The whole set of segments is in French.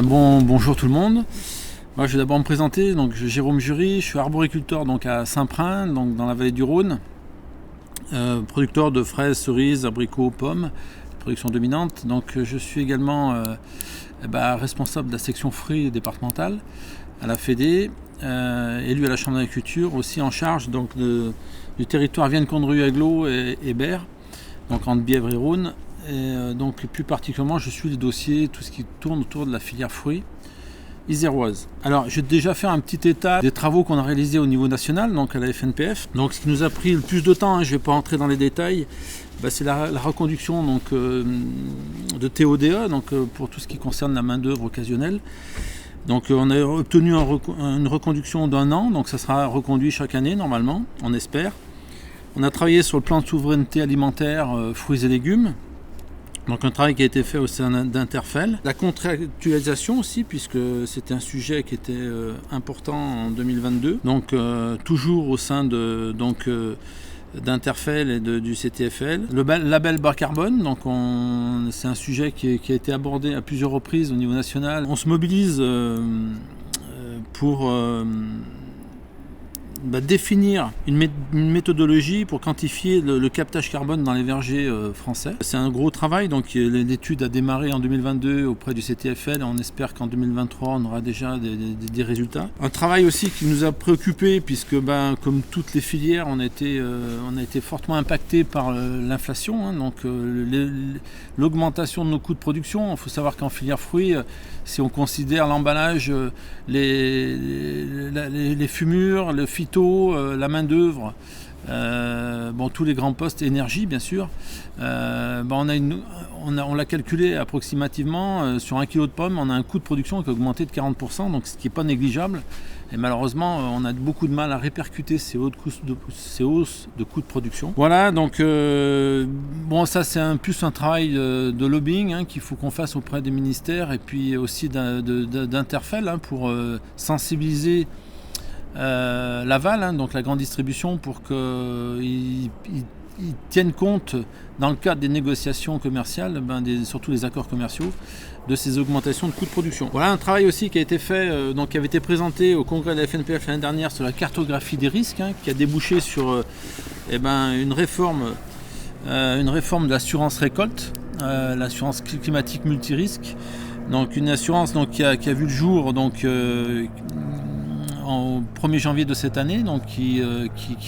Bonjour tout le monde. Moi, je vais d'abord me présenter. Donc, je suis Jérôme Jury, je suis arboriculteur donc, à Saint-Prin, donc, dans la vallée du Rhône. Producteur de fraises, cerises, abricots, pommes, production dominante. Donc, je suis également responsable de la section fruits départementale à la Fédé, élu à la Chambre d'agriculture, aussi en charge donc, du territoire Vienne-Condrieu-Aglo et Berre, donc entre Bièvre et Rhône. Et donc plus particulièrement, je suis les dossiers, tout ce qui tourne autour de la filière fruits iséroise. Alors, je vais déjà faire un petit état des travaux qu'on a réalisés au niveau national, donc à la FNPF. Donc, ce qui nous a pris le plus de temps, je ne vais pas rentrer dans les détails, c'est la reconduction donc, de TODE, donc, pour tout ce qui concerne la main-d'œuvre occasionnelle. Donc, on a obtenu une reconduction d'1 an, donc ça sera reconduit chaque année normalement, on espère. On a travaillé sur le plan de souveraineté alimentaire fruits et légumes. Donc un travail qui a été fait au sein d'Interfel. La contractualisation aussi, puisque c'était un sujet qui était important en 2022. Donc toujours au sein d'Interfel et du CTFL. Le label bas carbone, donc c'est un sujet qui a été abordé à plusieurs reprises au niveau national. On se mobilise pour définir une méthodologie pour quantifier le captage carbone dans les vergers français. C'est un gros travail, donc l'étude a démarré en 2022 auprès du CTFL. On espère qu'en 2023 on aura déjà des résultats. Un travail aussi qui nous a préoccupé puisque comme toutes les filières on a été fortement impacté par l'inflation, hein, donc l'augmentation de nos coûts de production. Il faut savoir qu'en filière fruits, si on considère l'emballage, les fumures, le phyto, la main d'œuvre, tous les grands postes, énergie bien sûr, on l'a calculé approximativement sur 1 kg de pommes, on a un coût de production qui a augmenté de 40%, donc ce qui n'est pas négligeable. Et malheureusement, on a beaucoup de mal à répercuter ces hausses de coûts de production. Voilà, donc ça c'est plus un travail de lobbying hein, qu'il faut qu'on fasse auprès des ministères et puis aussi d'Interfel hein, pour sensibiliser l'aval, hein, donc la grande distribution, pour qu'ils tiennent compte dans le cadre des négociations commerciales, surtout les accords commerciaux, de ces augmentations de coûts de production. Voilà un travail aussi qui a été fait, qui avait été présenté au congrès de la FNPF l'année dernière sur la cartographie des risques, hein, qui a débouché sur une réforme de l'assurance récolte, l'assurance climatique multirisque. Donc une assurance qui a vu le jour au 1er janvier de cette année, donc qui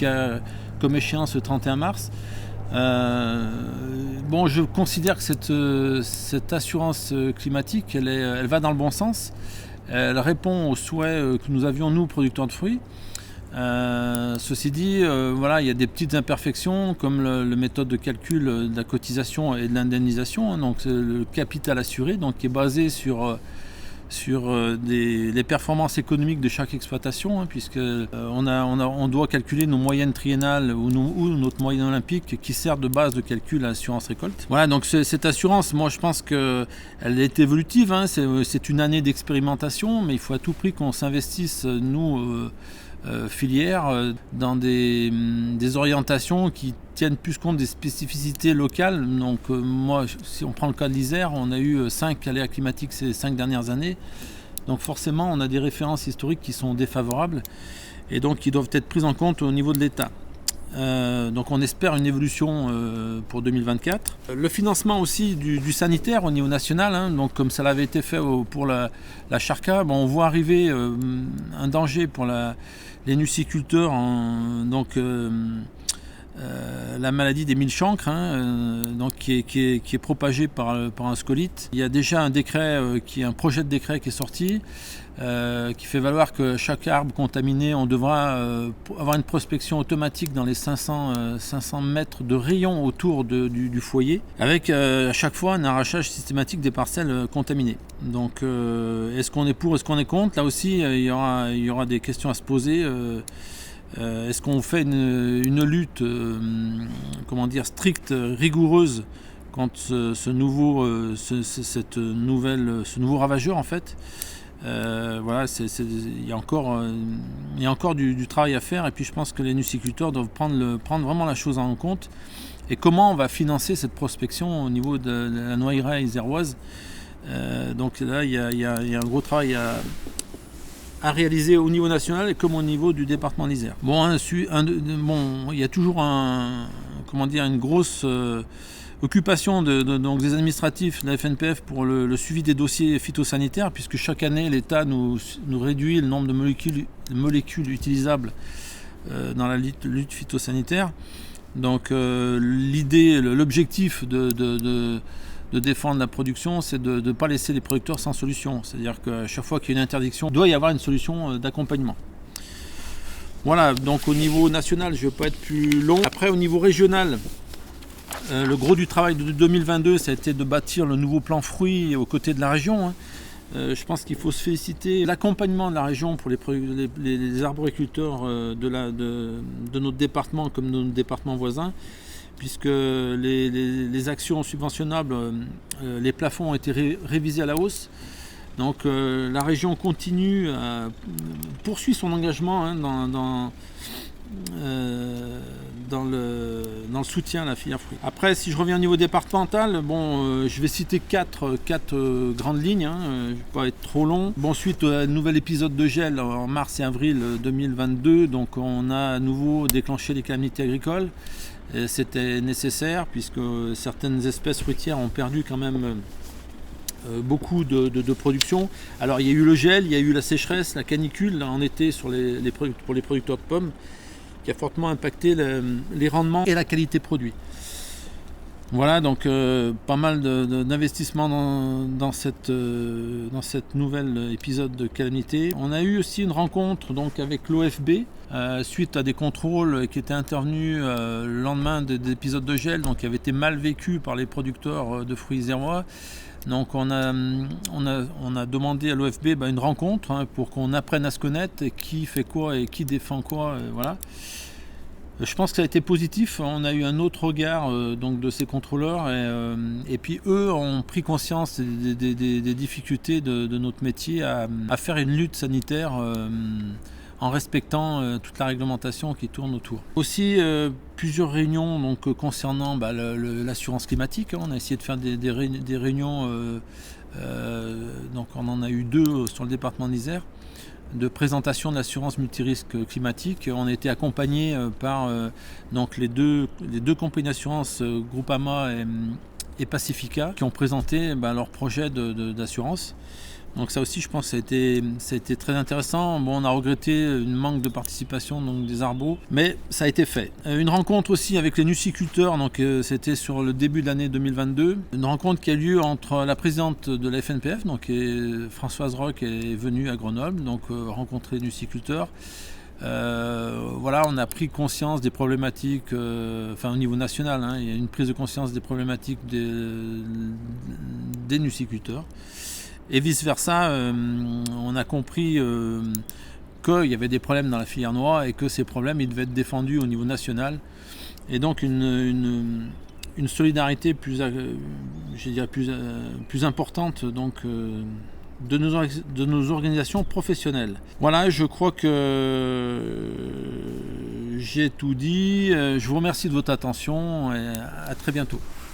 a comme échéance le 31 mars. Je considère que cette assurance climatique, elle va dans le bon sens. Elle répond aux souhaits que nous avions, nous, producteurs de fruits. Ceci dit, il y a des petites imperfections comme la méthode de calcul de la cotisation et de l'indemnisation, hein, donc le capital assuré, donc qui est basé sur les performances économiques de chaque exploitation, hein, puisque on doit calculer nos moyennes triennales ou notre moyenne olympique qui sert de base de calcul à l'assurance récolte. Voilà, donc cette assurance, moi je pense qu'elle est évolutive, hein, c'est une année d'expérimentation, mais il faut à tout prix qu'on s'investisse, nous, filières, dans des orientations qui tiennent plus compte des spécificités locales. Donc moi, si on prend le cas de l'Isère, on a eu 5 aléas climatiques ces 5 dernières années. Donc forcément, on a des références historiques qui sont défavorables et donc qui doivent être prises en compte au niveau de l'État. Donc on espère une évolution pour 2024. Le financement aussi du sanitaire au niveau national, hein, donc comme ça l'avait été fait pour la Charca, on voit arriver un danger pour les nuciculteurs, la maladie des mille chancres, hein, qui est propagée par un scolite. Il y a déjà un projet de décret qui est sorti, qui fait valoir que chaque arbre contaminé, on devra avoir une prospection automatique dans les 500 mètres de rayon autour du foyer, avec à chaque fois un arrachage systématique des parcelles contaminées. Donc est-ce qu'on est pour, est-ce qu'on est contre? Là aussi, il y aura des questions à se poser. Est-ce qu'on fait une lutte stricte, rigoureuse contre ce nouveau ravageur en fait? Il y a encore du travail à faire, et puis je pense que les nuciculteurs doivent prendre vraiment la chose en compte. Et comment on va financer cette prospection au niveau de la noyeraie iséroise? Donc là, il y a un gros travail à réaliser au niveau national et comme au niveau du département de l'Isère. Bon, il y a toujours une grosse occupation donc des administratifs de la FNPF pour le suivi des dossiers phytosanitaires, puisque chaque année l'État nous réduit le nombre de molécules utilisables dans la lutte phytosanitaire. Donc l'objectif de défendre la production, c'est de ne pas laisser les producteurs sans solution. C'est-à-dire qu'à chaque fois qu'il y a une interdiction, il doit y avoir une solution d'accompagnement. Voilà, donc au niveau national, je ne vais pas être plus long. Après, au niveau régional, le gros du travail de 2022, ça a été de bâtir le nouveau plan fruits aux côtés de la région. Je pense qu'il faut se féliciter l'accompagnement de la région pour les arboriculteurs de notre département comme de nos départements voisins, puisque les actions subventionnables, les plafonds ont été révisés à la hausse. Donc la région poursuit son engagement dans le soutien à la filière fruits. Après, si je reviens au niveau départemental, je vais citer quatre grandes lignes, je ne vais pas être trop long. Suite au nouvel épisode de gel en mars et avril 2022, donc on a à nouveau déclenché les calamités agricoles. Et c'était nécessaire puisque certaines espèces fruitières ont perdu quand même beaucoup de production. Alors il y a eu le gel, il y a eu la sécheresse, la canicule en été pour les producteurs de pommes, qui a fortement impacté les rendements et la qualité produit. Voilà, donc pas mal d'investissements dans cette nouvelle épisode de calamité. On a eu aussi une rencontre donc, avec l'OFB suite à des contrôles qui étaient intervenus le lendemain des épisodes de gel, donc qui avaient été mal vécus par les producteurs de fruits isérois. Donc on a demandé à l'OFB une rencontre pour qu'on apprenne à se connaître, et qui fait quoi et qui défend quoi, voilà. Je pense que ça a été positif. On a eu un autre regard donc de ces contrôleurs et puis eux ont pris conscience des difficultés de notre métier à faire une lutte sanitaire en respectant toute la réglementation qui tourne autour. Aussi plusieurs réunions donc, concernant l'assurance climatique. On a essayé de faire des réunions, donc on en a eu 2 sur le département de l'Isère, de présentation de l'assurance multirisque climatique. On a été accompagné par donc les deux compagnies d'assurance, Groupama et Pacifica, qui ont présenté leur projet d'assurance. Donc ça aussi, je pense que ça a été très intéressant. On a regretté une manque de participation donc, des arbos, mais ça a été fait. Une rencontre aussi avec les nuciculteurs, donc c'était sur le début de l'année 2022. Une rencontre qui a lieu entre la présidente de la FNPF, donc Françoise Roch, est venue à Grenoble, donc rencontrer les nuciculteurs. Voilà, on a pris conscience des problématiques, au niveau national, il y a une prise de conscience des problématiques des nuciculteurs. Et vice-versa, on a compris qu'il y avait des problèmes dans la filière noix et que ces problèmes ils devaient être défendus au niveau national. Et donc une solidarité plus importante donc, de nos organisations professionnelles. Voilà, je crois que j'ai tout dit. Je vous remercie de votre attention et à très bientôt.